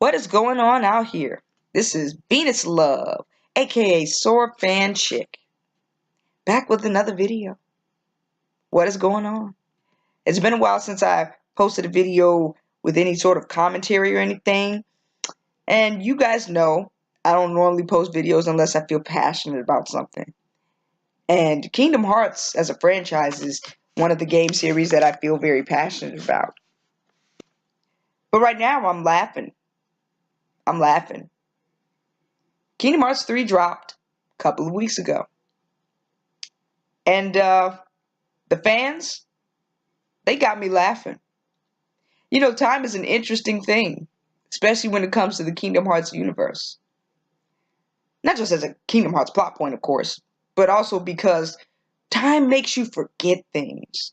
What is going on out here? This is Venus Love, aka Sword Fan Chick, back with another video. What is going on? It's been a while since I posted a video with any sort of commentary or anything, and you guys know I don't normally post videos unless I feel passionate about something. And Kingdom Hearts as a franchise is one of the game series that I feel very passionate about. But right now I'm laughing. Kingdom Hearts 3 dropped a couple of weeks ago. And the fans, they got me laughing. You know, time is an interesting thing, especially when it comes to the Kingdom Hearts universe. Not just as a Kingdom Hearts plot point, of course, but also because time makes you forget things.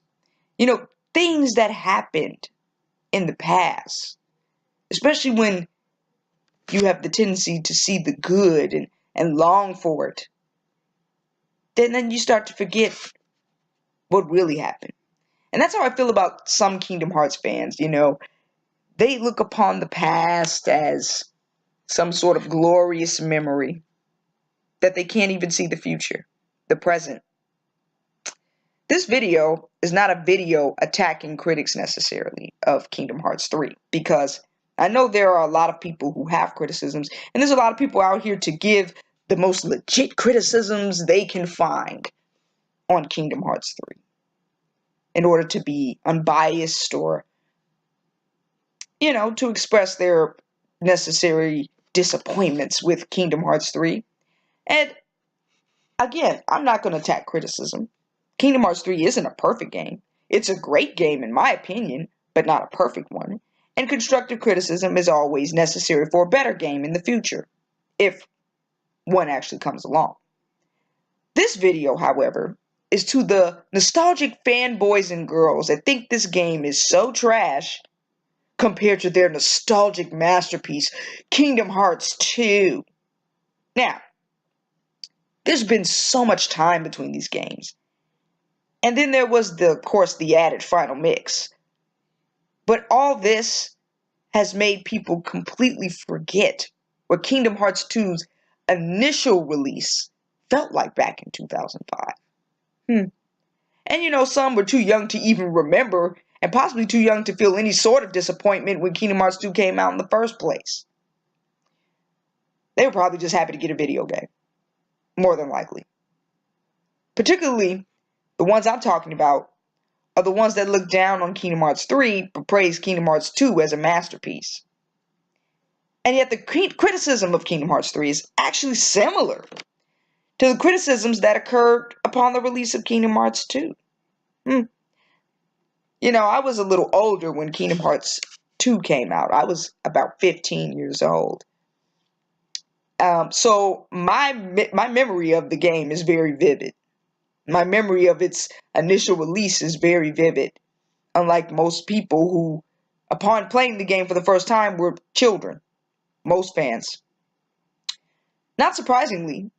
You know, things that happened in the past, especially when you have the tendency to see the good and long for it. Then you start to forget what really happened. And that's how I feel about some Kingdom Hearts fans, you know. They look upon the past as some sort of glorious memory that they can't even see the future, the present. This video is not a video attacking critics necessarily of Kingdom Hearts 3, because I know there are a lot of people who have criticisms, and there's a lot of people out here to give the most legit criticisms they can find on Kingdom Hearts 3 in order to be unbiased or, you know, to express their necessary disappointments with Kingdom Hearts 3. And again, I'm not going to attack criticism. Kingdom Hearts 3 isn't a perfect game. It's a great game in my opinion, but not a perfect one. And constructive criticism is always necessary for a better game in the future, if one actually comes along. This video, however, is to the nostalgic fanboys and girls that think this game is so trash compared to their nostalgic masterpiece, Kingdom Hearts 2. Now, there's been so much time between these games. And then there was, of course, the added final mix. But all this has made people completely forget what Kingdom Hearts 2's initial release felt like back in 2005. And you know, some were too young to even remember, and possibly too young to feel any sort of disappointment when Kingdom Hearts 2 came out in the first place. They were probably just happy to get a video game. More than likely. Particularly, the ones I'm talking about are the ones that look down on Kingdom Hearts 3 but praise Kingdom Hearts 2 as a masterpiece. And yet the criticism of Kingdom Hearts 3 is actually similar to the criticisms that occurred upon the release of Kingdom Hearts 2. You know, I was a little older when Kingdom Hearts 2 came out. I was about 15 years old. So my memory of the game is very vivid. My memory of its initial release is very vivid. Unlike most people who, upon playing the game for the first time, were children. Most fans. Not surprisingly,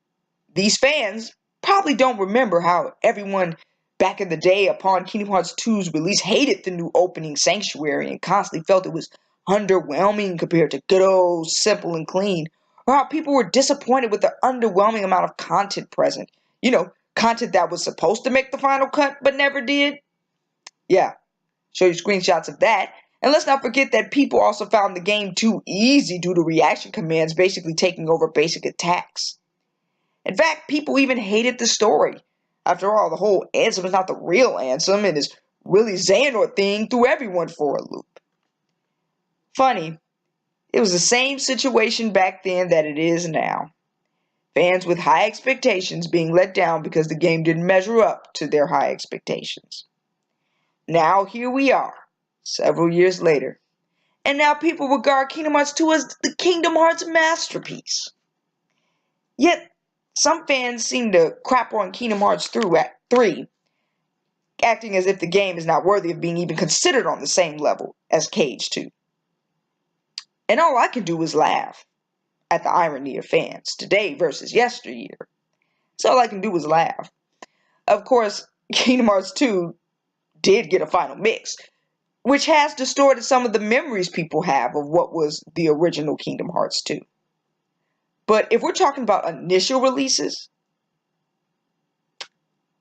these fans probably don't remember how everyone back in the day upon Kingdom Hearts 2's release hated the new opening Sanctuary and constantly felt it was underwhelming compared to good old Simple and Clean, or how people were disappointed with the underwhelming amount of content present. You know, content that was supposed to make the final cut but never did. Yeah, show you screenshots of that. And let's not forget that people also found the game too easy due to reaction commands basically taking over basic attacks. In fact, people even hated the story. After all, the whole Ansem is not the real Ansem, and his really Xehanort thing threw everyone for a loop. Funny, it was the same situation back then that it is now. Fans with high expectations being let down because the game didn't measure up to their high expectations. Now here we are, several years later, and now people regard Kingdom Hearts 2 as the Kingdom Hearts masterpiece. Yet, some fans seem to crap on Kingdom Hearts 3, acting as if the game is not worthy of being even considered on the same level as KH2. And all I can do is laugh at the irony of fans, today versus yesteryear. So all I can do is laugh. Of course, Kingdom Hearts 2 did get a final mix, which has distorted some of the memories people have of what was the original Kingdom Hearts 2. But if we're talking about initial releases,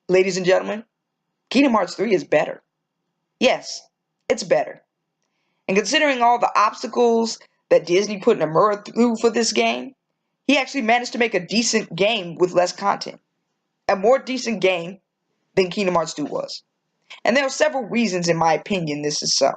ladies and gentlemen, Kingdom Hearts 3 is better. Yes, it's better. And considering all the obstacles that Disney put Nomura through for this game, he actually managed to make a decent game with less content. A more decent game than Kingdom Hearts 2 was. And there are several reasons, in my opinion, this is so.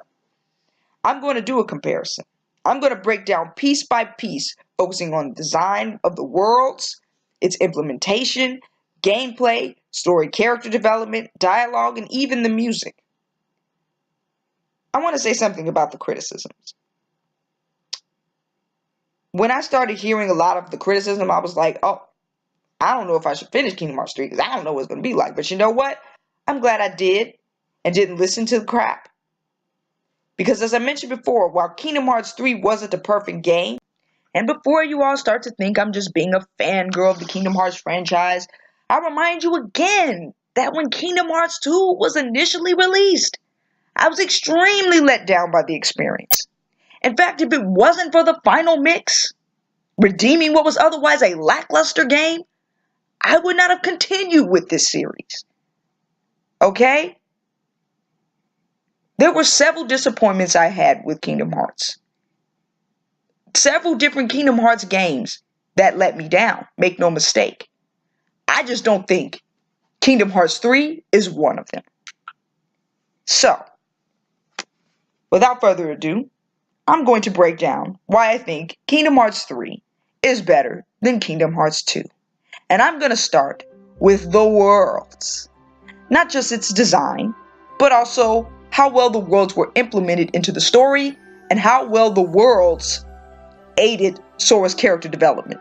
I'm going to do a comparison. I'm going to break down piece by piece, focusing on the design of the worlds, its implementation, gameplay, story character development, dialogue, and even the music. I want to say something about the criticisms. When I started hearing a lot of the criticism, I was like, oh, I don't know if I should finish Kingdom Hearts 3 because I don't know what it's going to be like. But you know what? I'm glad I did and didn't listen to the crap. Because as I mentioned before, while Kingdom Hearts 3 wasn't a perfect game, and before you all start to think I'm just being a fangirl of the Kingdom Hearts franchise, I'll remind you again that when Kingdom Hearts 2 was initially released, I was extremely let down by the experience. In fact, if it wasn't for the final mix, redeeming what was otherwise a lackluster game, I would not have continued with this series. Okay? There were several disappointments I had with Kingdom Hearts. Several different Kingdom Hearts games that let me down. Make no mistake. I just don't think Kingdom Hearts 3 is one of them. So, without further ado, I'm going to break down why I think Kingdom Hearts 3 is better than Kingdom Hearts 2. And I'm going to start with the worlds. Not just its design, but also how well the worlds were implemented into the story and how well the worlds aided Sora's character development.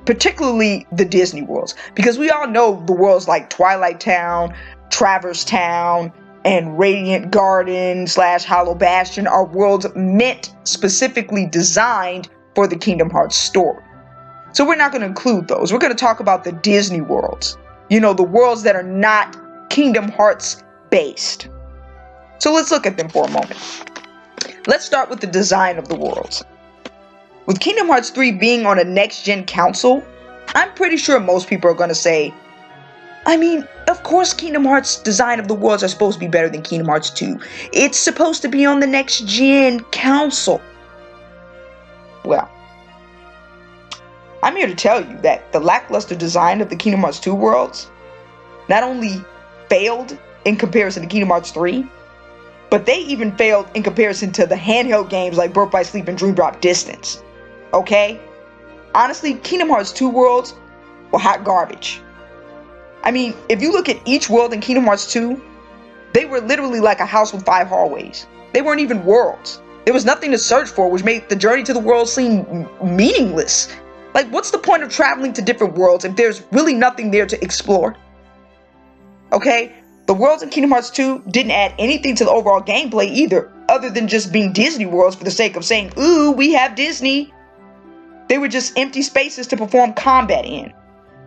Particularly the Disney worlds, because we all know the worlds like Twilight Town, Traverse Town, and Radiant Garden / Hollow Bastion are worlds meant specifically designed for the Kingdom Hearts story. So we're not going to include those. We're going to talk about the Disney worlds. You know, the worlds that are not Kingdom Hearts based. So let's look at them for a moment. Let's start with the design of the worlds. With Kingdom Hearts 3 being on a next-gen console, I'm pretty sure most people are going to say, I mean, of course Kingdom Hearts' design of the worlds are supposed to be better than Kingdom Hearts 2. It's supposed to be on the next-gen console. Well, I'm here to tell you that the lackluster design of the Kingdom Hearts 2 worlds not only failed in comparison to Kingdom Hearts 3, but they even failed in comparison to the handheld games like Birth by Sleep and Dream Drop Distance. Okay? Honestly, Kingdom Hearts 2 worlds were hot garbage. I mean, if you look at each world in Kingdom Hearts 2, they were literally like a house with 5 hallways. They weren't even worlds. There was nothing to search for, which made the journey to the world seem meaningless. Like, what's the point of traveling to different worlds if there's really nothing there to explore? Okay? The worlds in Kingdom Hearts 2 didn't add anything to the overall gameplay either, other than just being Disney worlds for the sake of saying, ooh, we have Disney. They were just empty spaces to perform combat in.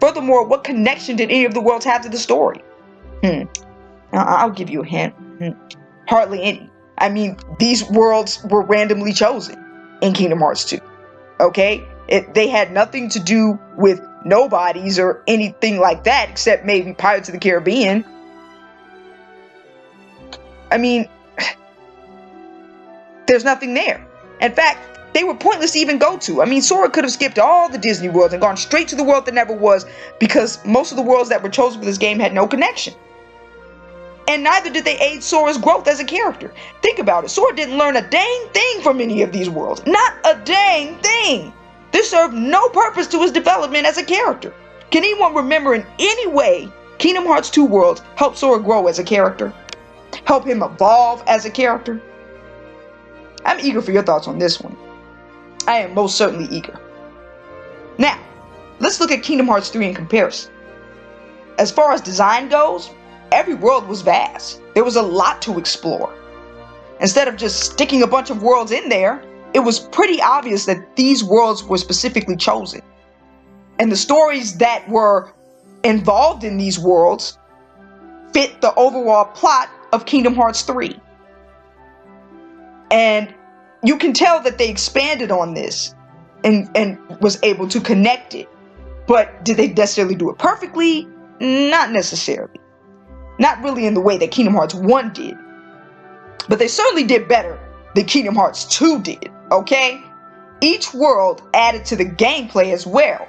Furthermore, what connection did any of the worlds have to the story? I'll give you a hint. Hardly any. I mean, these worlds were randomly chosen in Kingdom Hearts 2. Okay? They had nothing to do with nobodies or anything like that, except maybe Pirates of the Caribbean. I mean, there's nothing there. In fact, they were pointless to even go to. I mean, Sora could have skipped all the Disney worlds and gone straight to the world that never was, because most of the worlds that were chosen for this game had no connection. And neither did they aid Sora's growth as a character. Think about it. Sora didn't learn a dang thing from any of these worlds. Not a dang thing. This served no purpose to his development as a character. Can anyone remember in any way Kingdom Hearts 2 worlds helped Sora grow as a character? Help him evolve as a character? I'm eager for your thoughts on this one. I am most certainly eager. Now, let's look at Kingdom Hearts 3 in comparison. As far as design goes, every world was vast. There was a lot to explore. Instead of just sticking a bunch of worlds in there, it was pretty obvious that these worlds were specifically chosen. And the stories that were involved in these worlds fit the overall plot of Kingdom Hearts 3. And you can tell that they expanded on this and was able to connect it. But did they necessarily do it perfectly? Not necessarily. Not really in the way that Kingdom Hearts 1 did. But they certainly did better than Kingdom Hearts 2 did, okay? Each world added to the gameplay as well,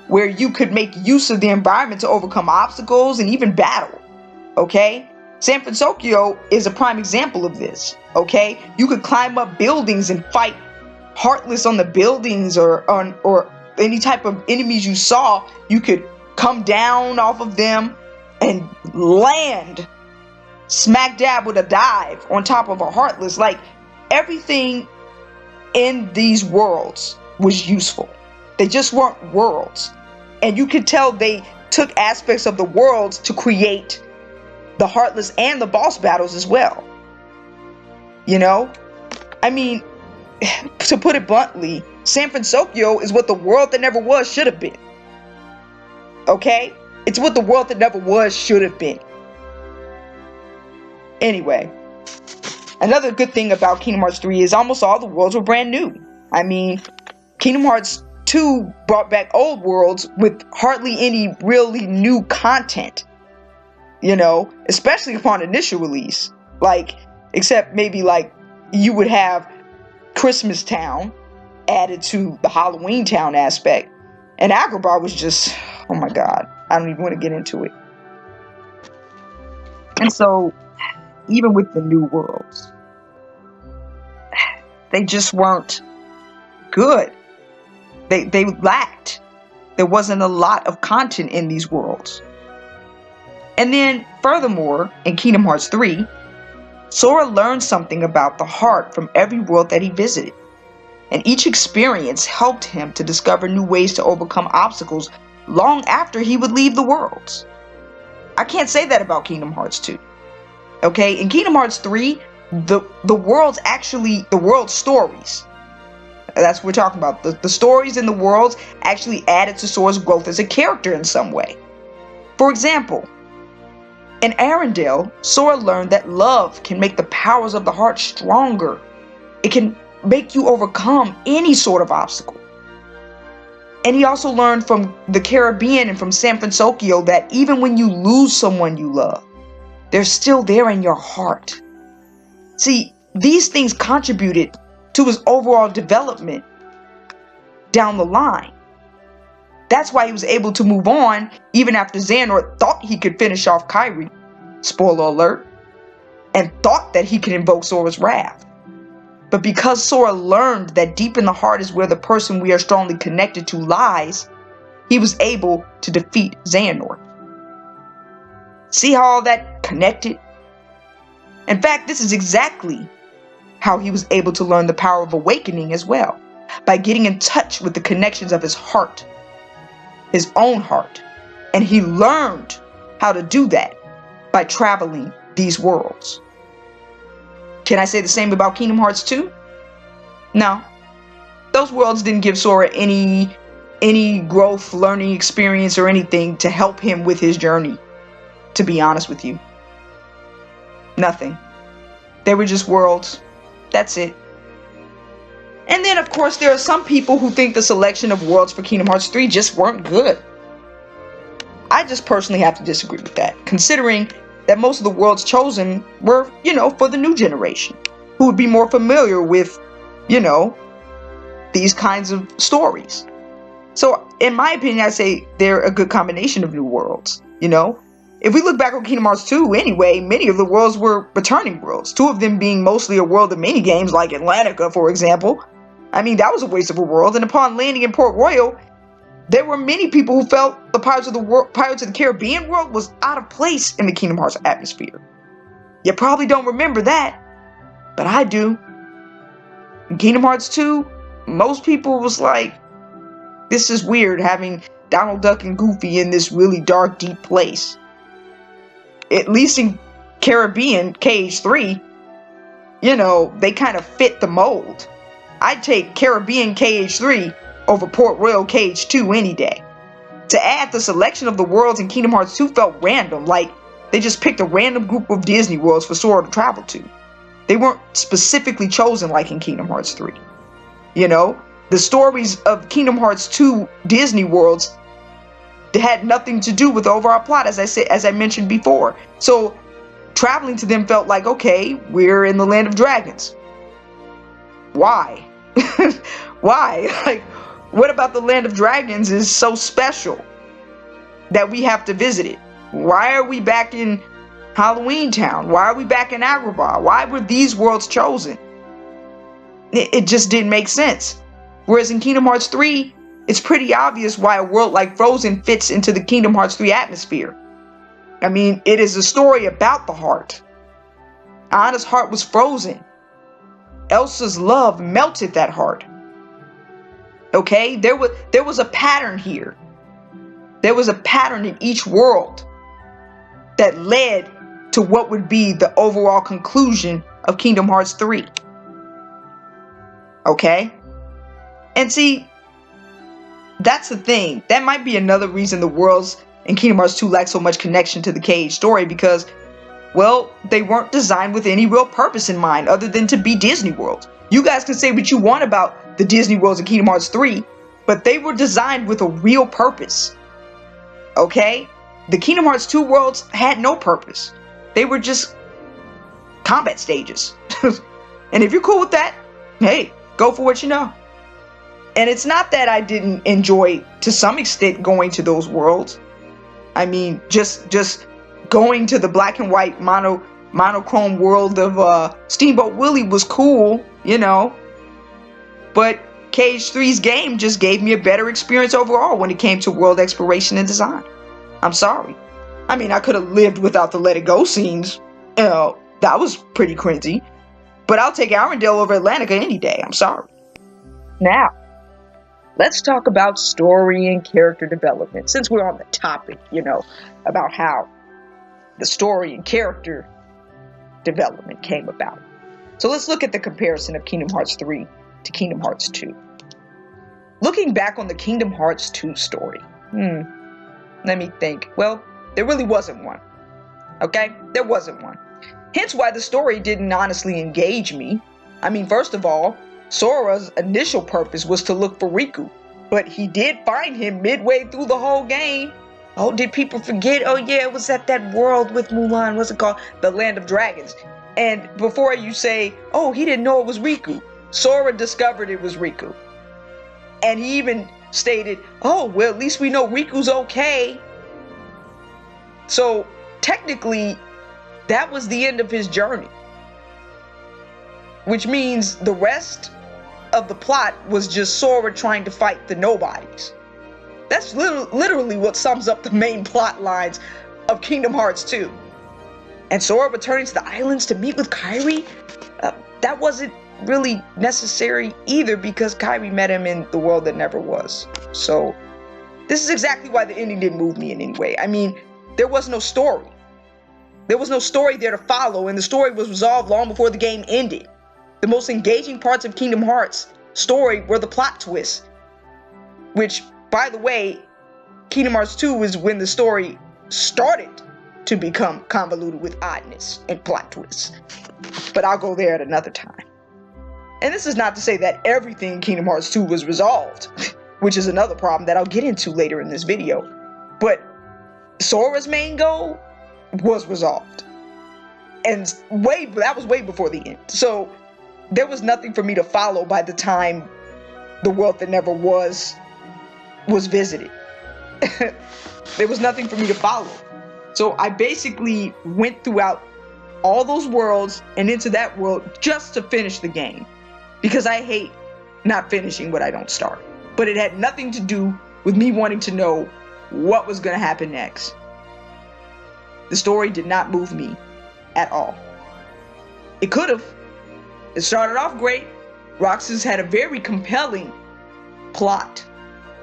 where you could make use of the environment to overcome obstacles and even battle, okay? San Francisco is a prime example of this, okay? You could climb up buildings and fight Heartless on the buildings or any type of enemies you saw. You could come down off of them and land smack dab with a dive on top of a Heartless. Like, everything in these worlds was useful. They just weren't worlds. And you could tell they took aspects of the worlds to create the Heartless and the boss battles as well. You know? I mean, to put it bluntly, San Francisco is what the world that never was should have been. Okay? It's what the world that never was should have been. Anyway, another good thing about Kingdom Hearts 3 is almost all the worlds were brand new. I mean, Kingdom Hearts 2 brought back old worlds with hardly any really new content. You know, especially upon initial release. Like, except maybe like you would have Christmas Town added to the Halloween Town aspect. And Agrabah was just, oh my god, I don't even want to get into it. And so, even with the new worlds, they just weren't good. They lacked. There wasn't a lot of content in these worlds. And then, furthermore, in Kingdom Hearts 3, Sora learned something about the heart from every world that he visited. And each experience helped him to discover new ways to overcome obstacles long after he would leave the worlds. I can't say that about Kingdom Hearts 2. Okay, in Kingdom Hearts 3, the world stories, that's what we're talking about. The stories in the worlds actually added to Sora's growth as a character in some way. For example, in Arendelle, Sora learned that love can make the powers of the heart stronger. It can make you overcome any sort of obstacle. And he also learned from the Caribbean and from San Francisco that even when you lose someone you love, they're still there in your heart. See, these things contributed to his overall development down the line. That's why he was able to move on even after Xehanort thought he could finish off Kairi, spoiler alert, and thought that he could invoke Sora's wrath. But because Sora learned that deep in the heart is where the person we are strongly connected to lies, he was able to defeat Xehanort. See how all that connected? In fact, this is exactly how he was able to learn the power of awakening as well, by getting in touch with the connections of his heart, his own heart. And he learned how to do that by traveling these worlds. Can I say the same about Kingdom Hearts 2? No. Those worlds didn't give Sora any growth, learning experience, or anything to help him with his journey, to be honest with you. Nothing. They were just worlds. That's it. And then, of course, there are some people who think the selection of worlds for Kingdom Hearts 3 just weren't good. I just personally have to disagree with that, considering that most of the worlds chosen were, for the new generation, who would be more familiar with, these kinds of stories. So, in my opinion, I'd say they're a good combination of new worlds, If we look back on Kingdom Hearts 2, anyway, many of the worlds were returning worlds, two of them being mostly a world of minigames, like Atlantica, for example. I mean, that was a waste of a world, and upon landing in Port Royal, there were many people who felt the Pirates of the Caribbean world was out of place in the Kingdom Hearts atmosphere. You probably don't remember that, but I do. In Kingdom Hearts 2, most people was like, this is weird having Donald Duck and Goofy in this really dark, deep place. At least in Caribbean, KH3, they kind of fit the mold. I'd take Caribbean KH3 over Port Royal KH2 any day. To add, the selection of the worlds in Kingdom Hearts 2 felt random, like they just picked a random group of Disney worlds for Sora to travel to. They weren't specifically chosen like in Kingdom Hearts 3. You know, the stories of Kingdom Hearts 2 Disney worlds had nothing to do with the overall plot, as I mentioned before. So traveling to them felt like, okay, we're in the land of dragons. Why? Why? Like, what about the land of dragons is so special that we have to visit it? Why are we back in Halloween Town? Why are we back in Agrabah? Why were these worlds chosen? It just didn't make sense. Whereas in Kingdom Hearts 3, it's pretty obvious why a world like Frozen fits into the Kingdom Hearts 3 atmosphere. I mean, it is a story about the heart. Anna's heart was frozen. Elsa's love melted that heart. Okay, there was a pattern here. There was a pattern in each world that led to what would be the overall conclusion of Kingdom Hearts 3. Okay? And see, that's the thing. That might be another reason the worlds in Kingdom Hearts 2 lack so much connection to the KH story, because, well, they weren't designed with any real purpose in mind other than to be Disney worlds. You guys can say what you want about the Disney worlds in Kingdom Hearts 3, but they were designed with a real purpose. Okay? The Kingdom Hearts 2 worlds had no purpose. They were just combat stages. And if you're cool with that, hey, go for what you know. And it's not that I didn't enjoy, to some extent, going to those worlds. I mean, just going to the black and white monochrome world of Steamboat Willie was cool, you know. But KH3's game just gave me a better experience overall when it came to world exploration and design. I'm sorry. I mean, I could have lived without the Let It Go scenes. You know, that was pretty cringy. But I'll take Arendelle over Atlantica any day. I'm sorry. Now, let's talk about story and character development, since we're on the topic, you know, about how the story and character development came about. So let's look at the comparison of Kingdom Hearts 3 to Kingdom Hearts 2. Looking back on the Kingdom Hearts 2 story, let me think. Well, there really wasn't one. Okay? There wasn't one. Hence why the story didn't honestly engage me. I mean, first of all, Sora's initial purpose was to look for Riku, but he did find him midway through the whole game. Oh, did people forget? Oh yeah, it was at that world with Mulan, what's it called? The Land of Dragons. And before you say, oh, he didn't know it was Riku, Sora discovered it was Riku. And he even stated, oh, well, at least we know Riku's okay. So technically, that was the end of his journey. Which means the rest of the plot was just Sora trying to fight the nobodies. That's literally what sums up the main plot lines of Kingdom Hearts 2. And Sora returning to the islands to meet with Kairi? That wasn't really necessary either, because Kairi met him in the world that never was. So this is exactly why the ending didn't move me in any way. I mean, there was no story. There was no story there to follow, and the story was resolved long before the game ended. The most engaging parts of Kingdom Hearts story were the plot twists, which, by the way, Kingdom Hearts 2 is when the story started to become convoluted with oddness and plot twists. But I'll go there at another time. And this is not to say that everything in Kingdom Hearts 2 was resolved, which is another problem that I'll get into later in this video. But Sora's main goal was resolved. And that was way before the end. So there was nothing for me to follow by the time the world that never was visited. There was nothing for me to follow. So I basically went throughout all those worlds and into that world just to finish the game. Because I hate not finishing what I don't start. But it had nothing to do with me wanting to know what was going to happen next. The story did not move me at all. It could have. It started off great. Roxas had a very compelling plot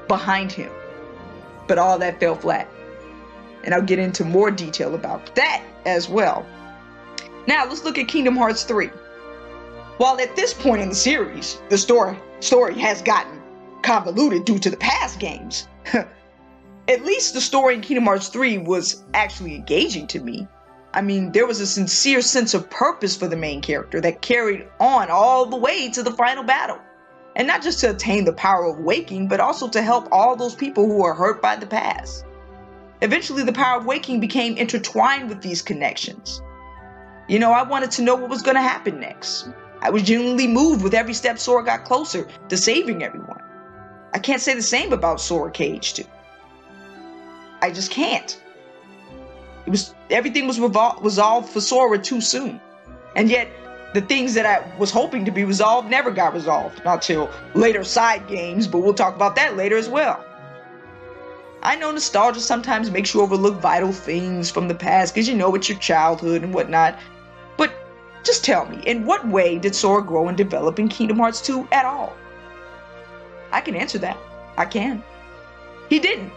behind him. But all that fell flat. And I'll get into more detail about that as well. Now let's look at Kingdom Hearts 3. While at this point in the series, the story has gotten convoluted due to the past games, at least the story in Kingdom Hearts 3 was actually engaging to me. I mean, there was a sincere sense of purpose for the main character that carried on all the way to the final battle. And not just to attain the power of waking, but also to help all those people who were hurt by the past. Eventually, the power of waking became intertwined with these connections. You know, I wanted to know what was going to happen next. I was genuinely moved with every step Sora got closer to saving everyone. I can't say the same about Sora KH2. I just can't. Everything was resolved for Sora too soon. And yet, the things that I was hoping to be resolved never got resolved. Not till later side games, but we'll talk about that later as well. I know nostalgia sometimes makes you overlook vital things from the past because you know it's your childhood and whatnot. But just tell me, in what way did Sora grow and develop in Kingdom Hearts 2 at all? I can answer that. I can. He didn't.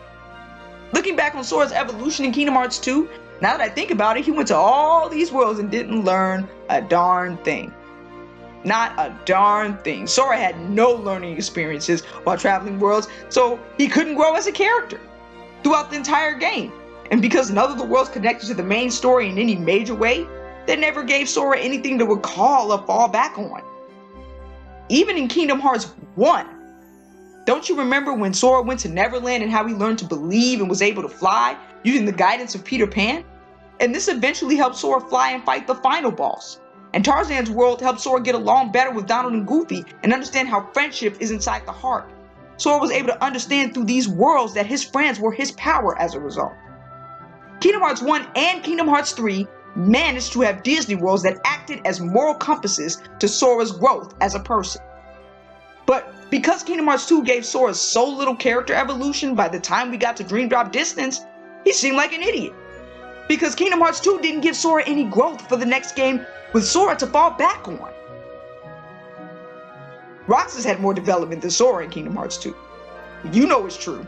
Looking back on Sora's evolution in Kingdom Hearts 2, now that I think about it, he went to all these worlds and didn't learn a darn thing. Not a darn thing. Sora had no learning experiences while traveling worlds, so he couldn't grow as a character throughout the entire game. And because none of the worlds connected to the main story in any major way, that never gave Sora anything to recall or fall back on. Even in Kingdom Hearts 1, don't you remember when Sora went to Neverland and how he learned to believe and was able to fly using the guidance of Peter Pan? And this eventually helped Sora fly and fight the final boss. And Tarzan's world helped Sora get along better with Donald and Goofy and understand how friendship is inside the heart. Sora was able to understand through these worlds that his friends were his power as a result. Kingdom Hearts 1 and Kingdom Hearts 3 managed to have Disney worlds that acted as moral compasses to Sora's growth as a person. But because Kingdom Hearts 2 gave Sora so little character evolution, by the time we got to Dream Drop Distance, he seemed like an idiot. Because Kingdom Hearts 2 didn't give Sora any growth for the next game with Sora to fall back on. Roxas had more development than Sora in Kingdom Hearts 2. You know it's true.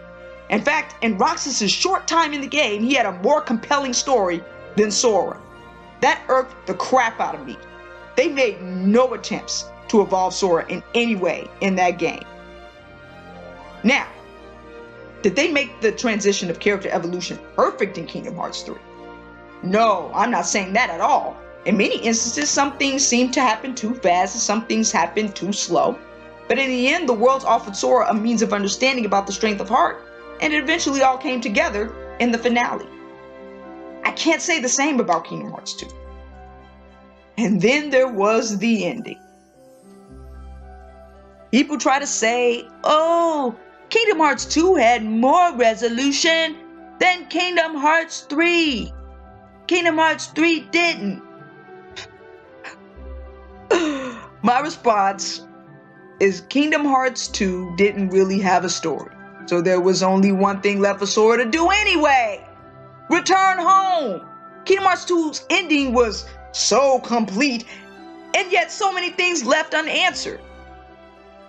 In fact, in Roxas' short time in the game, he had a more compelling story than Sora. That irked the crap out of me. They made no attempts to evolve Sora in any way in that game. Now, did they make the transition of character evolution perfect in Kingdom Hearts 3? No, I'm not saying that at all. In many instances, some things seem to happen too fast and some things happen too slow. But in the end, the worlds offered Sora a means of understanding about the strength of heart, and it eventually all came together in the finale. I can't say the same about Kingdom Hearts 2. And then there was the ending. People try to say, oh, Kingdom Hearts 2 had more resolution than Kingdom Hearts 3. Kingdom Hearts 3 didn't. My response is Kingdom Hearts 2 didn't really have a story. So there was only one thing left for Sora to do anyway. Return home. Kingdom Hearts 2's ending was so complete, and yet so many things left unanswered.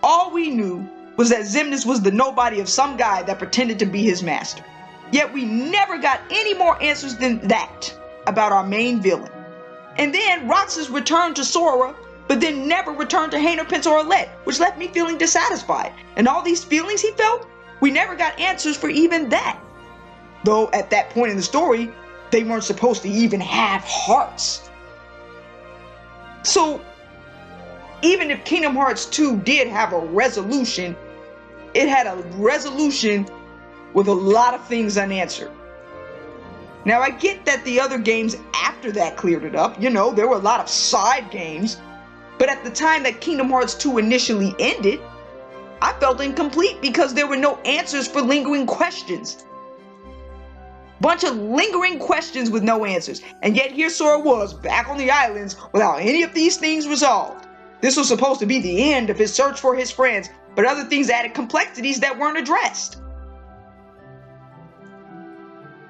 All we knew was that Xemnas was the nobody of some guy that pretended to be his master. Yet we never got any more answers than that about our main villain. And then Roxas returned to Sora, but then never returned to Hayner-Prince or Alette, which left me feeling dissatisfied. And all these feelings he felt, we never got answers for even that. Though at that point in the story, they weren't supposed to even have hearts. So, even if Kingdom Hearts 2 did have a resolution, it had a resolution with a lot of things unanswered. Now, I get that the other games after that cleared it up. You know, there were a lot of side games. But at the time that Kingdom Hearts 2 initially ended, I felt incomplete because there were no answers for lingering questions. Bunch of lingering questions with no answers. And yet here Sora was, back on the islands without any of these things resolved. This was supposed to be the end of his search for his friends, but other things added complexities that weren't addressed.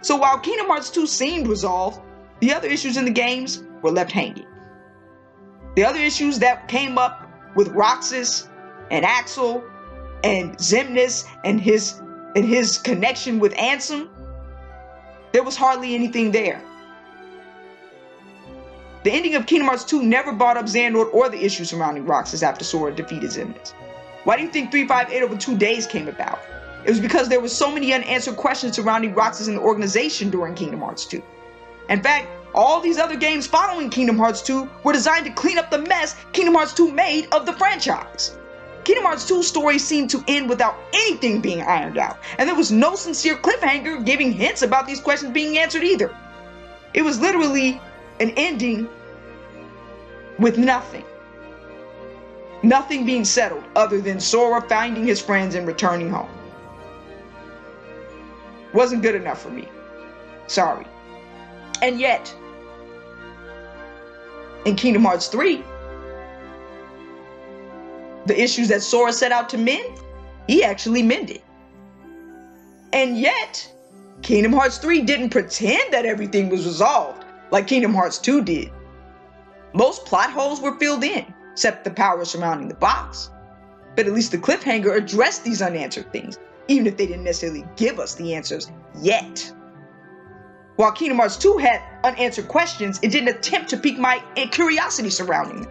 So while Kingdom Hearts 2 seemed resolved, the other issues in the games were left hanging. The other issues that came up with Roxas and Axel and Xemnas and his connection with Ansem, there was hardly anything there. The ending of Kingdom Hearts 2 never brought up Xehanort or the issues surrounding Roxas after Sora defeated Xemnas. Why do you think 358 over 2 days came about? It was because there were so many unanswered questions surrounding Roxas and the organization during Kingdom Hearts 2. In fact, all these other games following Kingdom Hearts 2 were designed to clean up the mess Kingdom Hearts 2 made of the franchise. Kingdom Hearts 2's story seemed to end without anything being ironed out, and there was no sincere cliffhanger giving hints about these questions being answered either. It was literally an ending with nothing. Nothing being settled other than Sora finding his friends and returning home. Wasn't good enough for me. Sorry. And yet, in Kingdom Hearts 3, the issues that Sora set out to mend, he actually mended. And yet, Kingdom Hearts 3 didn't pretend that everything was resolved like Kingdom Hearts 2 did. Most plot holes were filled in, except the power surrounding the box. But at least the cliffhanger addressed these unanswered things, even if they didn't necessarily give us the answers yet. While Kingdom Hearts 2 had unanswered questions, it didn't attempt to pique my curiosity surrounding them.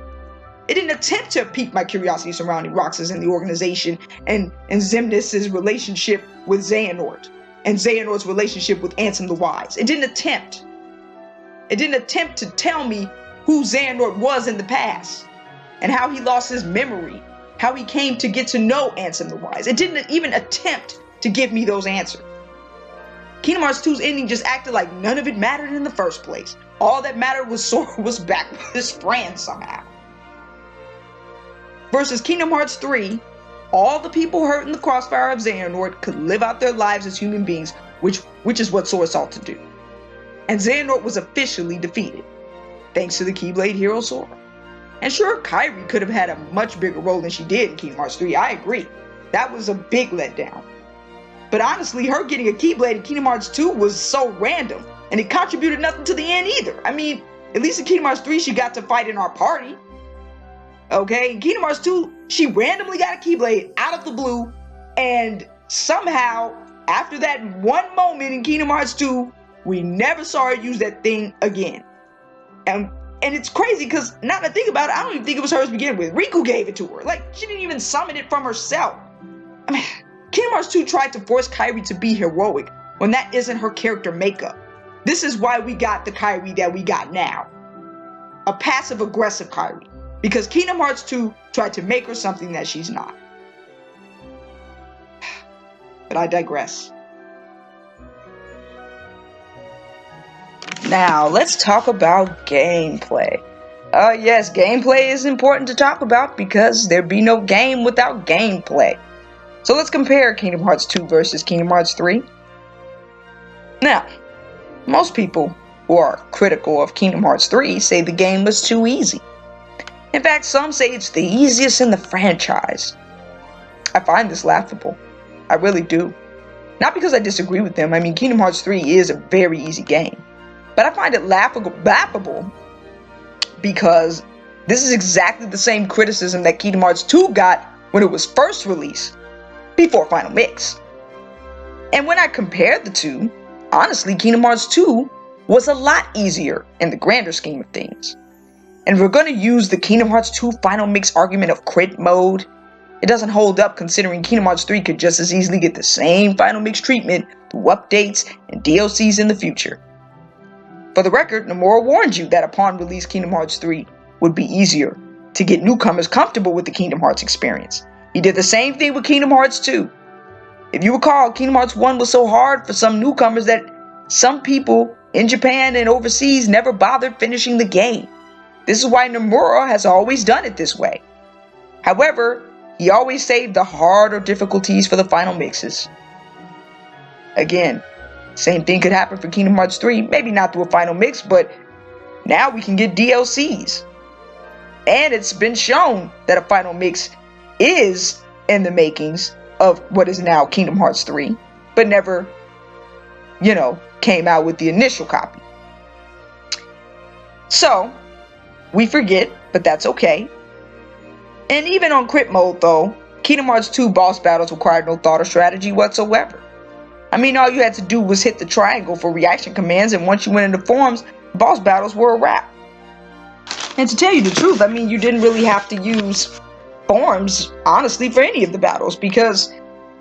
It didn't attempt to pique my curiosity surrounding Roxas and the organization, and Xemnas' relationship with Xehanort, and Xehanort's relationship with Ansem the Wise. It didn't attempt. It didn't attempt to tell me who Xehanort was in the past, and how he lost his memory, how he came to get to know Ansem the Wise. It didn't even attempt to give me those answers. Kingdom Hearts 2's ending just acted like none of it mattered in the first place. All that mattered was Sora was back with his friends somehow. Versus Kingdom Hearts 3, all the people hurt in the crossfire of Xehanort could live out their lives as human beings, which is what Sora sought to do. And Xehanort was officially defeated, thanks to the Keyblade hero Sora. And sure, Kairi could have had a much bigger role than she did in Kingdom Hearts 3, I agree. That was a big letdown. But honestly, her getting a Keyblade in Kingdom Hearts 2 was so random, and it contributed nothing to the end either. I mean, at least in Kingdom Hearts 3, she got to fight in our party. Okay, in Kingdom Hearts 2, she randomly got a Keyblade out of the blue, and somehow, after that one moment in Kingdom Hearts 2, we never saw her use that thing again. And it's crazy, because now that I think about it, I don't even think it was hers to begin with. Riku gave it to her. Like, she didn't even summon it from herself. I mean, Kingdom Hearts 2 tried to force Kairi to be heroic when that isn't her character makeup. This is why we got the Kairi that we got now. A passive-aggressive Kairi. Because Kingdom Hearts 2 tried to make her something that she's not. But I digress. Now, let's talk about gameplay. Yes, gameplay is important to talk about because there'd be no game without gameplay. So let's compare Kingdom Hearts 2 versus Kingdom Hearts 3. Now, most people who are critical of Kingdom Hearts 3 say the game was too easy. In fact, some say it's the easiest in the franchise. I find this laughable. I really do. Not because I disagree with them. I mean, Kingdom Hearts 3 is a very easy game. But I find it laughable because this is exactly the same criticism that Kingdom Hearts 2 got when it was first released, before Final Mix. And when I compared the two, honestly, Kingdom Hearts 2 was a lot easier in the grander scheme of things. And if we're going to use the Kingdom Hearts 2 Final Mix argument of crit mode, it doesn't hold up considering Kingdom Hearts 3 could just as easily get the same Final Mix treatment through updates and DLCs in the future. For the record, Nomura warned you that upon release Kingdom Hearts 3 would be easier to get newcomers comfortable with the Kingdom Hearts experience. He did the same thing with Kingdom Hearts 2. If you recall, Kingdom Hearts 1 was so hard for some newcomers that some people in Japan and overseas never bothered finishing the game. This is why Nomura has always done it this way. However, he always saved the harder difficulties for the final mixes. Again, same thing could happen for Kingdom Hearts 3, maybe not through a final mix, but now we can get DLCs. And it's been shown that a final mix is in the makings of what is now Kingdom Hearts 3, but never, came out with the initial copy. So, we forget, but that's okay. And even on crit mode though, Kingdom Hearts 2 boss battles required no thought or strategy whatsoever. I mean, all you had to do was hit the triangle for reaction commands, and once you went into forms, boss battles were a wrap. And to tell you the truth, I mean, you didn't really have to use forms, honestly, for any of the battles, because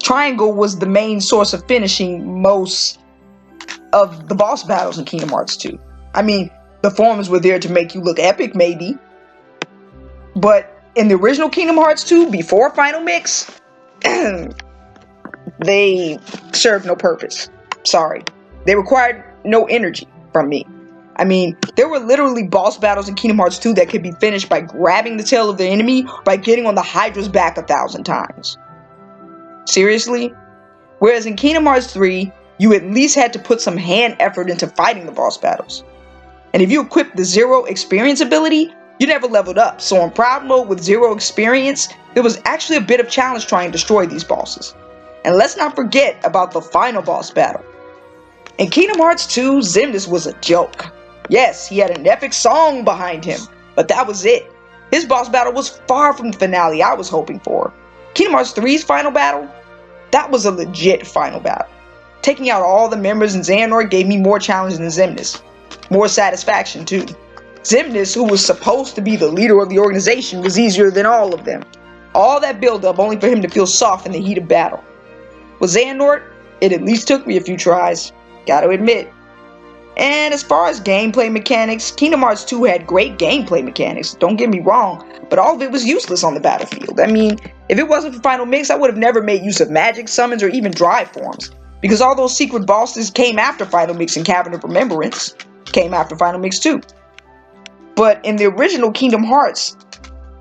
triangle was the main source of finishing most of the boss battles in Kingdom Hearts 2. I mean, The forms were there to make you look epic, maybe. But in the original Kingdom Hearts 2, before Final Mix, they served no purpose. Sorry. They required no energy from me. I mean, there were literally boss battles in Kingdom Hearts 2 that could be finished by grabbing the tail of the enemy or by getting on the Hydra's back 1,000 times. Seriously? Whereas in Kingdom Hearts 3, you at least had to put some hand effort into fighting the boss battles. And if you equipped the Zero Experience ability, you never leveled up. So on Proud Mode with Zero Experience, there was actually a bit of challenge trying to destroy these bosses. And let's not forget about the final boss battle. In Kingdom Hearts 2, Xemnas was a joke. Yes, he had an epic song behind him, but that was it. His boss battle was far from the finale I was hoping for. Kingdom Hearts 3's final battle? That was a legit final battle. Taking out all the members in Xehanort gave me more challenge than Xemnas. More satisfaction too. Xemnas, who was supposed to be the leader of the organization, was easier than all of them. All that build-up only for him to feel soft in the heat of battle. With Xehanort, it at least took me a few tries, gotta admit. And as far as gameplay mechanics, Kingdom Hearts 2 had great gameplay mechanics, don't get me wrong, but all of it was useless on the battlefield. I mean, if it wasn't for Final Mix, I would have never made use of magic summons or even drive forms, because all those secret bosses came after Final Mix and Cavern of Remembrance came after Final Mix 2. But in the original Kingdom Hearts,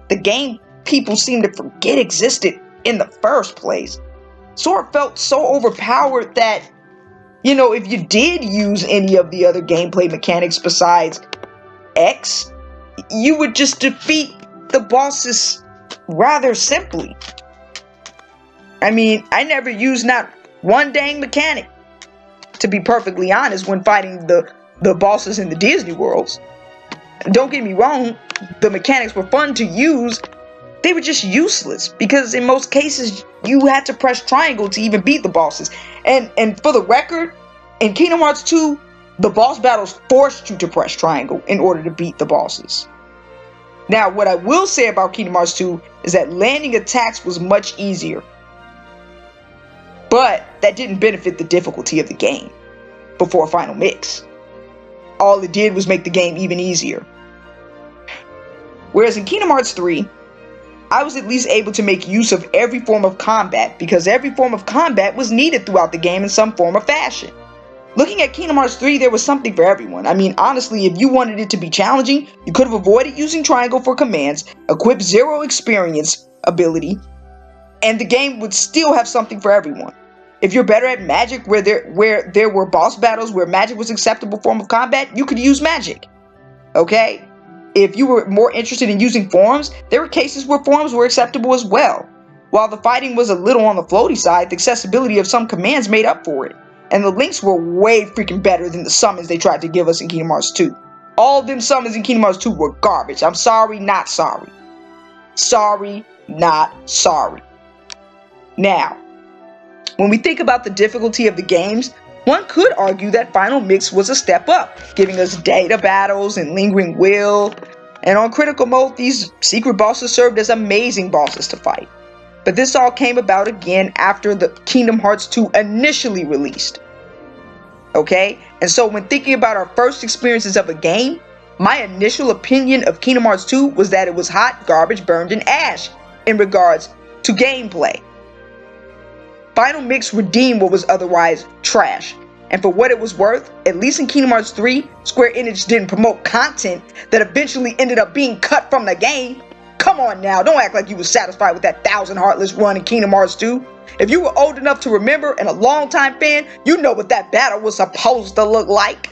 the game people seem to forget existed in the first place. Sora felt so overpowered that, you know, if you did use any of the other gameplay mechanics besides X, you would just defeat the bosses rather simply. I mean, I never used not one dang mechanic, to be perfectly honest, when fighting the bosses in the Disney worlds. Don't get me wrong, the mechanics were fun to use. They were just useless because in most cases you had to press triangle to even beat the bosses. And for the record, in Kingdom Hearts 2, the boss battles forced you to press triangle in order to beat the bosses. Now, what I will say about Kingdom Hearts 2 is that landing attacks was much easier. But that didn't benefit the difficulty of the game before Final Mix. All it did was make the game even easier. Whereas in Kingdom Hearts 3, I was at least able to make use of every form of combat because every form of combat was needed throughout the game in some form or fashion. Looking at Kingdom Hearts 3, there was something for everyone. I mean, honestly, if you wanted it to be challenging, you could have avoided using triangle for commands, equipped Zero Experience ability, and the game would still have something for everyone. If you're better at magic where there were boss battles where magic was an acceptable form of combat, you could use magic. Okay? If you were more interested in using forms, there were cases where forms were acceptable as well. While the fighting was a little on the floaty side, the accessibility of some commands made up for it. And the links were way freaking better than the summons they tried to give us in Kingdom Hearts 2. All of them summons in Kingdom Hearts 2 were garbage. I'm sorry, not sorry. Sorry, not sorry. Now, when we think about the difficulty of the games, one could argue that Final Mix was a step up, giving us data battles and lingering will. And on critical mode, these secret bosses served as amazing bosses to fight. But this all came about again after the Kingdom Hearts 2 initially released. Okay? And so when thinking about our first experiences of a game, my initial opinion of Kingdom Hearts 2 was that it was hot garbage burned in ash in regards to gameplay. Final Mix redeemed what was otherwise trash. And for what it was worth, at least in Kingdom Hearts 3, Square Enix didn't promote content that eventually ended up being cut from the game. Come on now, don't act like you were satisfied with that 1,000 Heartless run in Kingdom Hearts 2. If you were old enough to remember and a longtime fan, you know what that battle was supposed to look like.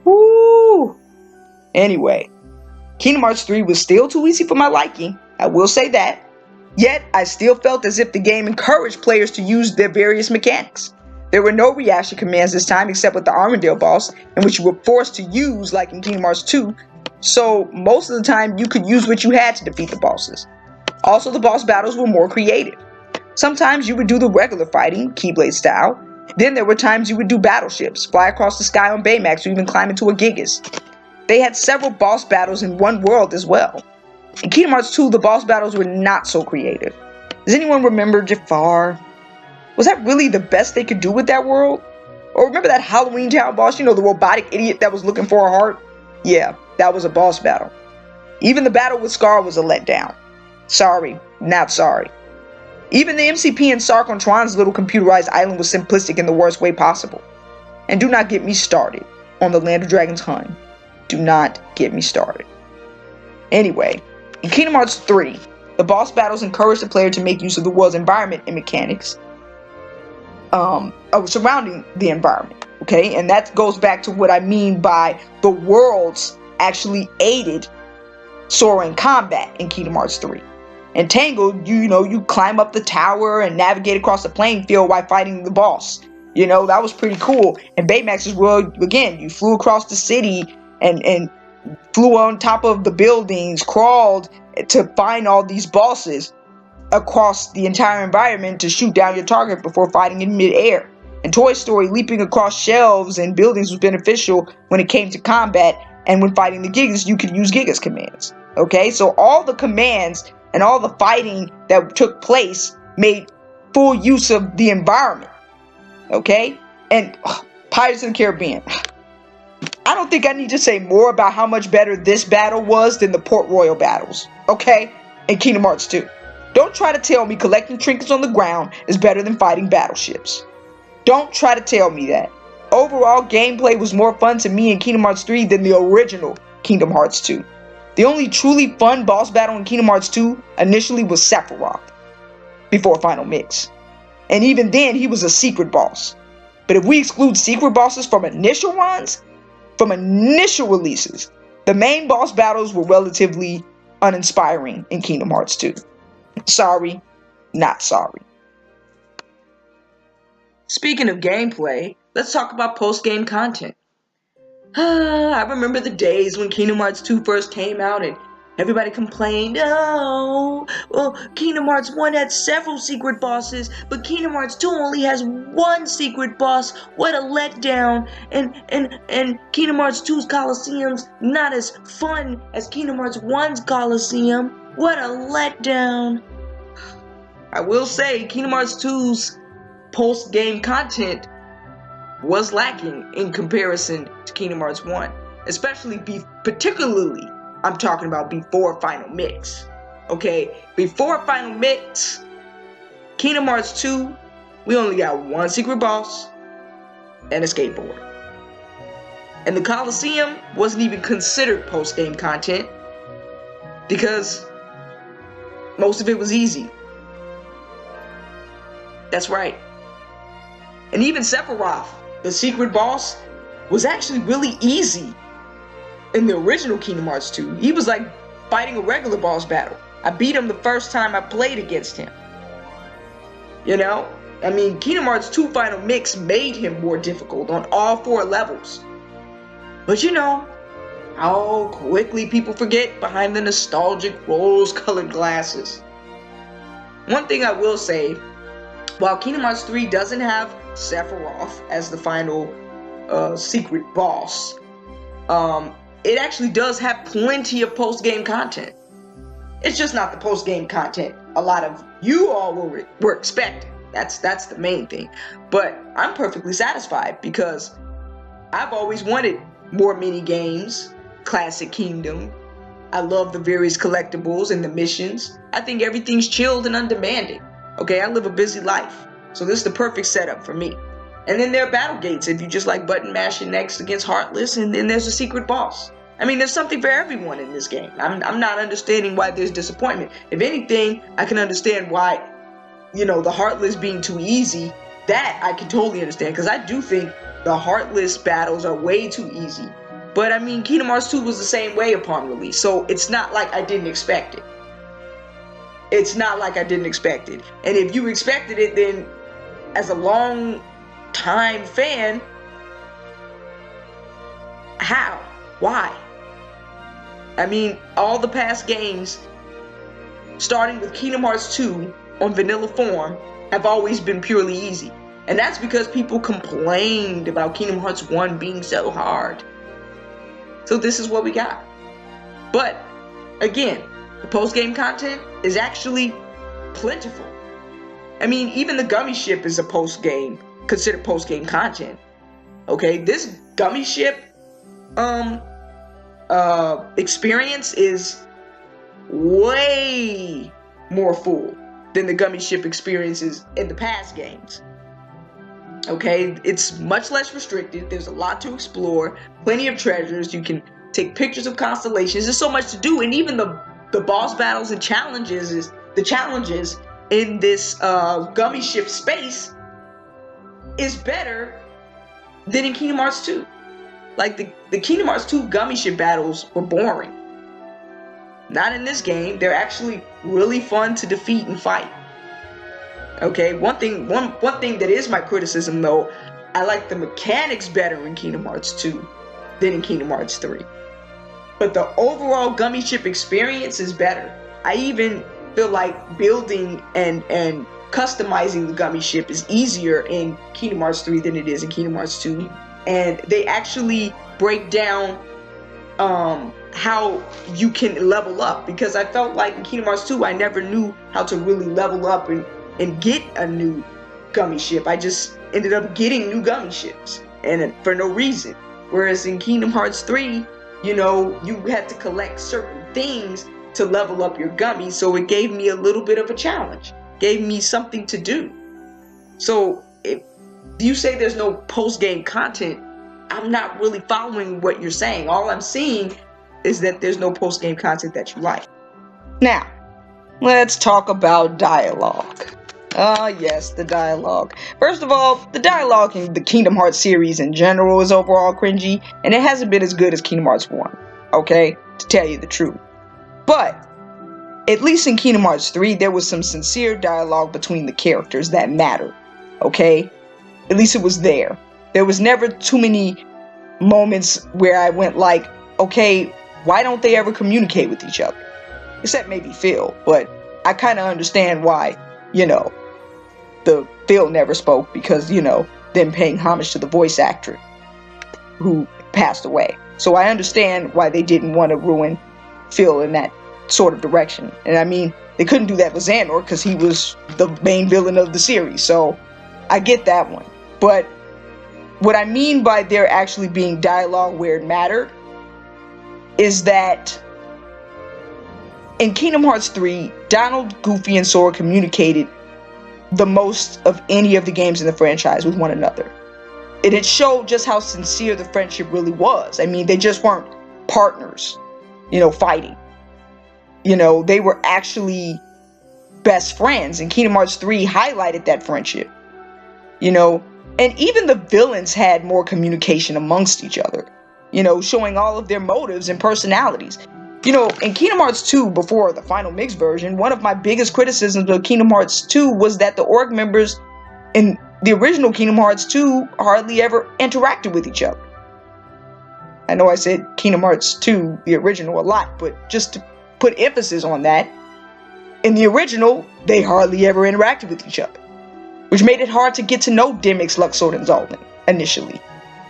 Woo! Anyway, Kingdom Hearts 3 was still too easy for my liking, I will say that. Yet, I still felt as if the game encouraged players to use their various mechanics. There were no reaction commands this time except with the Armadale boss, in which you were forced to use like in Kingdom Hearts 2, so most of the time you could use what you had to defeat the bosses. Also, the boss battles were more creative. Sometimes you would do the regular fighting, Keyblade style. Then there were times you would do battleships, fly across the sky on Baymax, or even climb into a Gigas. They had several boss battles in one world as well. In Kingdom Hearts 2, the boss battles were not so creative. Does anyone remember Jafar? Was that really the best they could do with that world? Or remember that Halloween Town boss, you know, the robotic idiot that was looking for a heart? Yeah, that was a boss battle. Even the battle with Scar was a letdown. Sorry, not sorry. Even the MCP and Sark on Tron's little computerized island was simplistic in the worst way possible. And do not get me started on the Land of Dragons Hun. Do not get me started. Anyway, in Kingdom Hearts 3, the boss battles encourage the player to make use of the world's environment and mechanics surrounding the environment. Okay, and that goes back to what I mean by the worlds actually aided Sora in combat in Kingdom Hearts 3. In Tangled, you climb up the tower and navigate across the playing field while fighting the boss. That was pretty cool. In Baymax's world, again, you flew across the city and flew on top of the buildings, crawled to find all these bosses across the entire environment to shoot down your target before fighting in midair. In Toy Story, leaping across shelves and buildings was beneficial when it came to combat, and when fighting the Gigas, you could use Gigas commands. Okay, so all the commands and all the fighting that took place made full use of the environment. Okay, and Pirates of the Caribbean. I don't think I need to say more about how much better this battle was than the Port Royal battles. Okay, in Kingdom Hearts 2. Don't try to tell me collecting trinkets on the ground is better than fighting battleships. Don't try to tell me that. Overall, gameplay was more fun to me in Kingdom Hearts 3 than the original Kingdom Hearts 2. The only truly fun boss battle in Kingdom Hearts 2 initially was Sephiroth, before Final Mix. And even then, he was a secret boss. But if we exclude secret bosses from initial runs, from initial releases, the main boss battles were relatively uninspiring in Kingdom Hearts 2. Sorry, not sorry. Speaking of gameplay, let's talk about post-game content. I remember the days when Kingdom Hearts 2 first came out and everybody complained, oh, well, Kingdom Hearts 1 had several secret bosses, but Kingdom Hearts 2 only has one secret boss. What a letdown. And Kingdom Hearts 2's Coliseum's not as fun as Kingdom Hearts 1's Coliseum. What a letdown. I will say, Kingdom Hearts 2's post-game content was lacking in comparison to Kingdom Hearts 1. Particularly, I'm talking about before Final Mix. Okay, before Final Mix, Kingdom Hearts 2, we only got one secret boss and a skateboard. And the Coliseum wasn't even considered post-game content because most of it was easy. That's right. And even Sephiroth, the secret boss, was actually really easy in the original Kingdom Hearts 2. He was like fighting a regular boss battle. I beat him the first time I played against him. I mean, Kingdom Hearts 2 Final Mix made him more difficult on all 4 levels. But how quickly people forget behind the nostalgic rose-colored glasses. One thing I will say, while Kingdom Hearts 3 doesn't have Sephiroth as the final secret boss, it actually does have plenty of post-game content. It's just not the post-game content a lot of you all were expecting. That's the main thing. But I'm perfectly satisfied because I've always wanted more mini games, Classic Kingdom. I love the various collectibles and the missions. I think everything's chilled and undemanding. Okay, I live a busy life, so this is the perfect setup for me. And then there are battle gates if you just like button mashing next against Heartless, and then there's a secret boss. I mean, there's something for everyone in this game. I'm not understanding why there's disappointment. If anything, I can understand why, the Heartless being too easy, that I can totally understand, because I do think the Heartless battles are way too easy. But I mean, Kingdom Hearts 2 was the same way upon release, so it's not like I didn't expect it. It's not like I didn't expect it. And if you expected it, then as a long-time fan, how? Why? I mean, all the past games, starting with Kingdom Hearts 2 on vanilla form, have always been purely easy. And that's because people complained about Kingdom Hearts 1 being so hard. So this is what we got. But, again, the post-game content is actually plentiful. I mean, even the gummy ship is a considered post-game content. Okay, this gummy ship, experience is way more full than the gummy ship experiences in the past games. Okay, it's much less restricted. There's a lot to explore, plenty of treasures. You can take pictures of constellations. There's so much to do, and even the boss battles and challenges in this gummy ship space is better than in Kingdom Hearts 2. Like the Kingdom Hearts 2 gummy ship battles were boring. Not in this game. They're actually really fun to defeat and fight. Okay, one thing that is my criticism though, I like the mechanics better in Kingdom Hearts 2 than in Kingdom Hearts 3. But the overall gummy ship experience is better. I even feel like building and customizing the gummy ship is easier in Kingdom Hearts 3 than it is in Kingdom Hearts 2. And they actually break down how you can level up, because I felt like in Kingdom Hearts 2 I never knew how to really level up and get a new gummy ship. I just ended up getting new gummy ships, and for no reason. Whereas in Kingdom Hearts 3, you know, you had to collect certain things to level up your gummy, so it gave me a little bit of a challenge, gave me something to do. So if you say there's no post-game content, I'm not really following what you're saying. All I'm seeing is that there's no post-game content that you like. Now, let's talk about dialogue. Yes, the dialogue. First of all, the dialogue in the Kingdom Hearts series in general is overall cringy, and it hasn't been as good as Kingdom Hearts 1, okay? To tell you the truth. But, at least in Kingdom Hearts 3, there was some sincere dialogue between the characters that mattered, okay? At least it was there. There was never too many moments where I went like, okay, why don't they ever communicate with each other? Except maybe Phil, but I kind of understand why, you know, the Phil never spoke, because, you know, them paying homage to the voice actor who passed away. So I understand why they didn't want to ruin Phil in that sort of direction. And I mean, they couldn't do that with Xandor because he was the main villain of the series, so I get that one. But what I mean by there actually being dialogue where it mattered is that in Kingdom Hearts 3, Donald, Goofy, and Sora communicated the most of any of the games in the franchise with one another. And it showed just how sincere the friendship really was. I mean, they just weren't partners, you know, fighting. You know, they were actually best friends, and Kingdom Hearts 3 highlighted that friendship. You know, and even the villains had more communication amongst each other, you know, showing all of their motives and personalities. You know, in Kingdom Hearts 2, before the final mix version, one of my biggest criticisms of Kingdom Hearts 2 was that the org members in the original Kingdom Hearts 2 hardly ever interacted with each other. I know I said Kingdom Hearts 2, the original, a lot, but just to put emphasis on that, in the original, they hardly ever interacted with each other, which made it hard to get to know Demyx, Luxord, and Zoltan initially.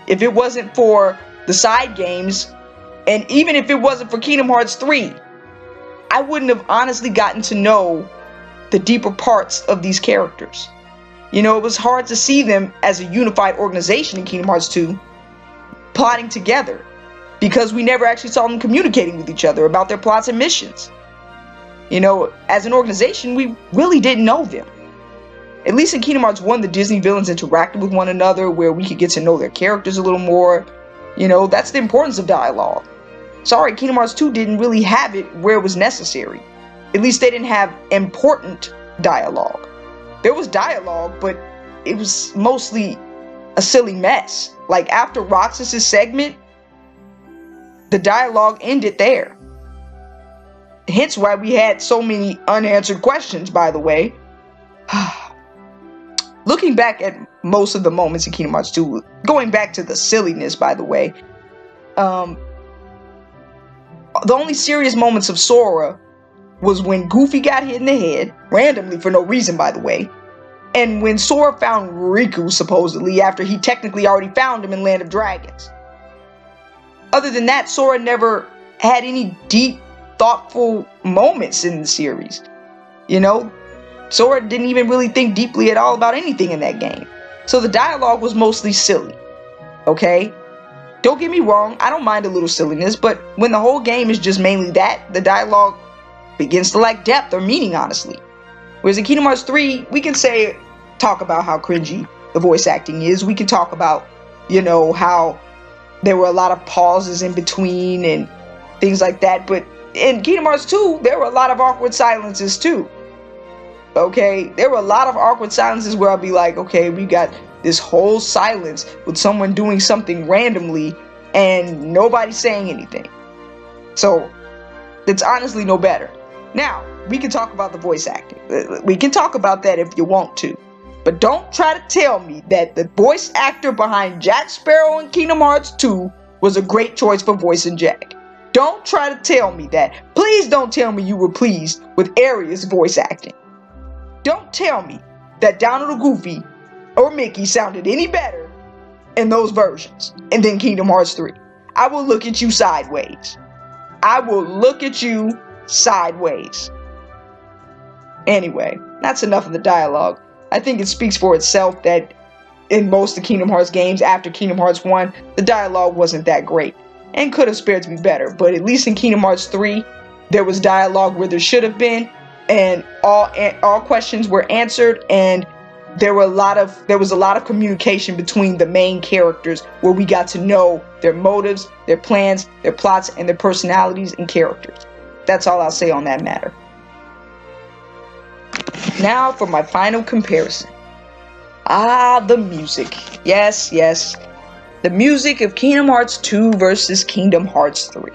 If it wasn't for the side games, and even if it wasn't for Kingdom Hearts 3, I wouldn't have honestly gotten to know the deeper parts of these characters. You know, it was hard to see them as a unified organization in Kingdom Hearts 2, plotting together, because we never actually saw them communicating with each other about their plots and missions. You know, as an organization, we really didn't know them. At least in Kingdom Hearts 1, the Disney villains interacted with one another, where we could get to know their characters a little more. You know, that's the importance of dialogue. Sorry, Kingdom Hearts 2 didn't really have it where it was necessary. At least they didn't have important dialogue. There was dialogue, but it was mostly a silly mess. Like, after Roxas' segment, the dialogue ended there. Hence why we had so many unanswered questions, by the way. Looking back at most of the moments in Kingdom Hearts 2, going back to the silliness, by the way, the only serious moments of Sora was when Goofy got hit in the head, randomly for no reason, by the way, and when Sora found Riku, supposedly, after he technically already found him in Land of Dragons. Other than that, Sora never had any deep, thoughtful moments in the series. You know, Sora didn't even really think deeply at all about anything in that game. So the dialogue was mostly silly, okay? Don't get me wrong, I don't mind a little silliness, but when the whole game is just mainly that, the dialogue begins to lack depth or meaning, honestly. Whereas in Kingdom Hearts 3, we can talk about how cringy the voice acting is. We can talk about, how there were a lot of pauses in between and things like that. But in Kingdom Hearts 2, there were a lot of awkward silences too. Okay, there were a lot of awkward silences where I'll be like, okay, we got this whole silence with someone doing something randomly and nobody saying anything. So it's honestly no better. Now, we can talk about the voice acting. We can talk about that if you want to. But don't try to tell me that the voice actor behind Jack Sparrow in Kingdom Hearts 2 was a great choice for voicing Jack. Don't try to tell me that. Please don't tell me you were pleased with Aria's voice acting. Don't tell me that Donald or Goofy or Mickey sounded any better in those versions and then Kingdom Hearts 3. I will look at you sideways. I will look at you sideways. Anyway, that's enough of the dialogue. I think it speaks for itself that in most of Kingdom Hearts games after Kingdom Hearts 1, the dialogue wasn't that great and could have spared to be better. But at least in Kingdom Hearts 3, there was dialogue where there should have been, and all questions were answered, and there was a lot of communication between the main characters where we got to know their motives, their plans, their plots, and their personalities and characters. That's all I'll say on that matter. Now for my final comparison. The music. Yes. The music of Kingdom Hearts 2 versus Kingdom Hearts 3.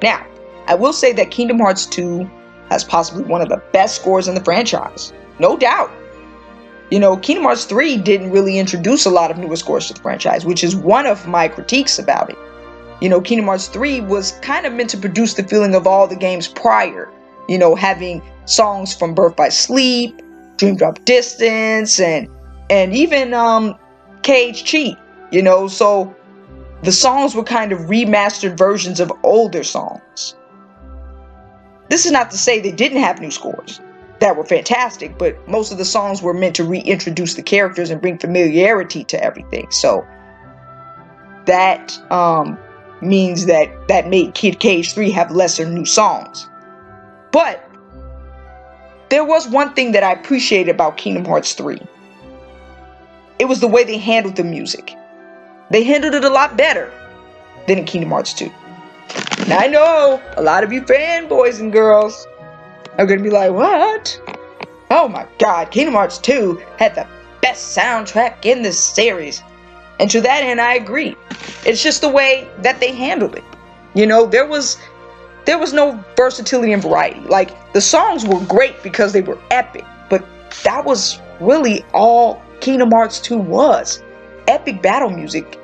Now, I will say that Kingdom Hearts 2 has possibly one of the best scores in the franchise. No doubt. Kingdom Hearts 3 didn't really introduce a lot of newer scores to the franchise, which is one of my critiques about it. Kingdom Hearts 3 was kind of meant to produce the feeling of all the games prior. Having songs from Birth by Sleep, Dream Drop Distance, and even KH3. So the songs were kind of remastered versions of older songs. This is not to say they didn't have new scores that were fantastic, but most of the songs were meant to reintroduce the characters and bring familiarity to everything. So that means that made KH3 have lesser new songs. But there was one thing that I appreciated about Kingdom Hearts 3. It was the way they handled the music. They handled it a lot better than in Kingdom Hearts 2. Now I know a lot of you fanboys and girls are going to be like, what? Oh my god, Kingdom Hearts 2 had the best soundtrack in this series. And to that end, I agree. It's just the way that they handled it. There was no versatility and variety. Like, the songs were great because they were epic, but that was really all Kingdom Hearts 2 was. Epic battle music.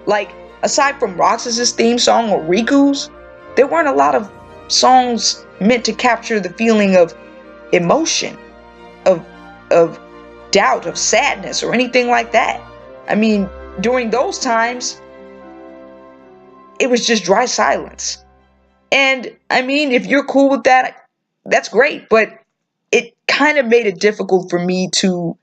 Like, aside from Roxas's theme song or Riku's, there weren't a lot of songs meant to capture the feeling of emotion, of doubt, of sadness, or anything like that. I mean, during those times, it was just dry silence. And, I mean, if you're cool with that, that's great, but it kind of made it difficult for me to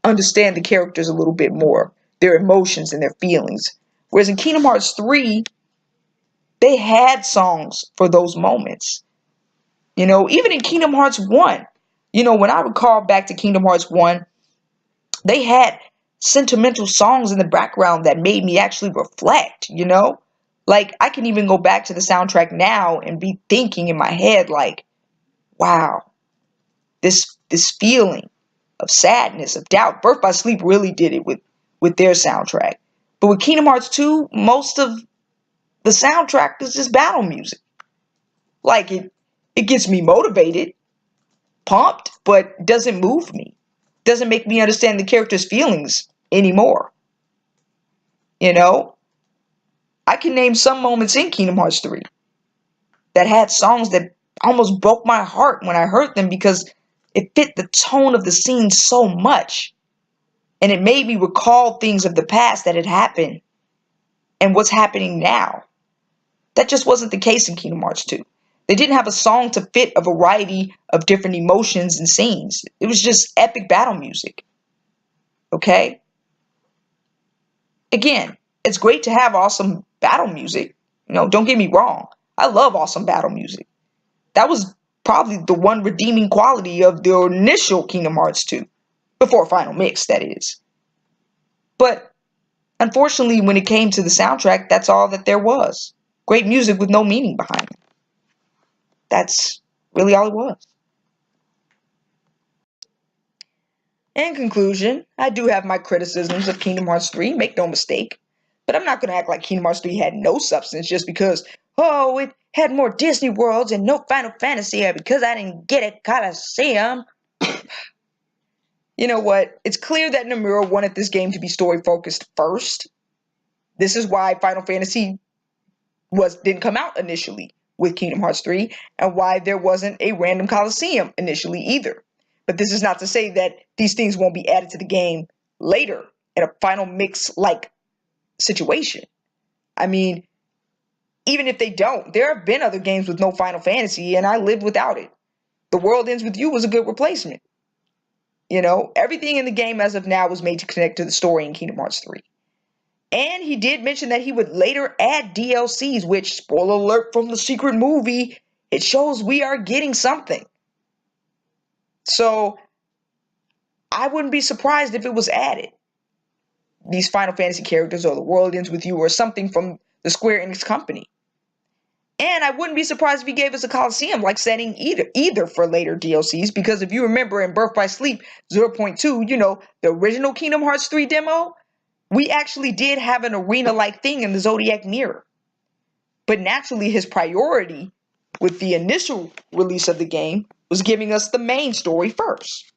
understand the characters a little bit more, their emotions and their feelings. Whereas in Kingdom Hearts 3, they had songs for those moments. Even in Kingdom Hearts 1, when I recall back to Kingdom Hearts 1, they had sentimental songs in the background that made me actually reflect, Like, I can even go back to the soundtrack now and be thinking in my head, like, wow, this feeling of sadness, of doubt. Birth by Sleep really did it with their soundtrack. But with Kingdom Hearts 2, most of the soundtrack is just battle music. Like, it gets me motivated, pumped, but doesn't move me. Doesn't make me understand the character's feelings anymore. I can name some moments in Kingdom Hearts 3 that had songs that almost broke my heart when I heard them because it fit the tone of the scene so much. And it made me recall things of the past that had happened and what's happening now. That just wasn't the case in Kingdom Hearts 2. They didn't have a song to fit a variety of different emotions and scenes. It was just epic battle music. Okay? Again, it's great to have awesome battle music. Don't get me wrong. I love awesome battle music. That was probably the one redeeming quality of the initial Kingdom Hearts 2. Before Final Mix, that is. But unfortunately, when it came to the soundtrack, that's all that there was. Great music with no meaning behind it. That's really all it was. In conclusion, I do have my criticisms of Kingdom Hearts 3, make no mistake. But I'm not going to act like Kingdom Hearts 3 had no substance just because, oh, it had more Disney worlds and no Final Fantasy, or because I didn't get a Coliseum. You know what? It's clear that Nomura wanted this game to be story-focused first. This is why Final Fantasy didn't come out initially with Kingdom Hearts 3, and why there wasn't a random Coliseum initially either. But this is not to say that these things won't be added to the game later in a Final Mix-like situation. I mean, even if they don't, there have been other games with no Final Fantasy, and I lived without it. The World Ends With You was a good replacement. Everything in the game as of now was made to connect to the story in Kingdom Hearts 3. And he did mention that he would later add DLCs, which, spoiler alert from the secret movie, it shows we are getting something. So, I wouldn't be surprised if it was added. These Final Fantasy characters, or The World Ends With You, or something from the Square Enix company. And I wouldn't be surprised if he gave us a Coliseum-like setting either for later DLCs, because if you remember in Birth by Sleep 0.2, the original Kingdom Hearts 3 demo, we actually did have an arena-like thing in the Zodiac Mirror. But naturally, his priority with the initial release of the game was giving us the main story first.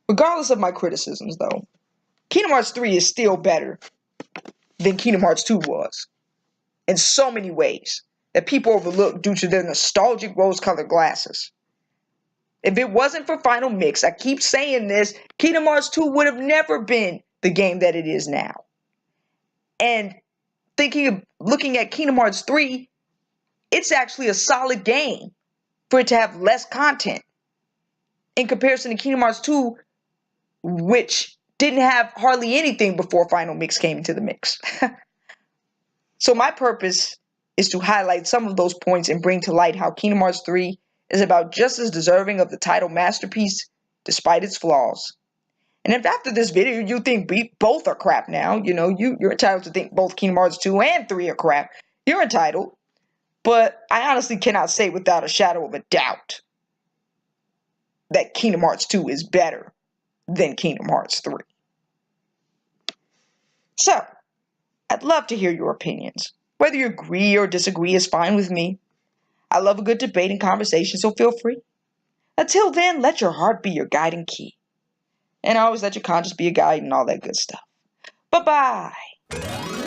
Regardless of my criticisms, though, Kingdom Hearts 3 is still better than Kingdom Hearts 2 was, in so many ways, that people overlook due to their nostalgic rose-colored glasses. If it wasn't for Final Mix, I keep saying this, Kingdom Hearts 2 would have never been the game that it is now. And looking at Kingdom Hearts 3, it's actually a solid game for it to have less content in comparison to Kingdom Hearts 2, which didn't have hardly anything before Final Mix came into the mix. So my purpose is to highlight some of those points and bring to light how Kingdom Hearts 3 is about just as deserving of the title masterpiece despite its flaws. And if after this video you think both are crap now, you're entitled to think both Kingdom Hearts 2 and 3 are crap. You're entitled. But I honestly cannot say without a shadow of a doubt that Kingdom Hearts 2 is better than Kingdom Hearts 3. So, I'd love to hear your opinions. Whether you agree or disagree is fine with me. I love a good debate and conversation, so feel free. Until then, let your heart be your guiding key. And always let your conscience be a guide and all that good stuff. Bye-bye.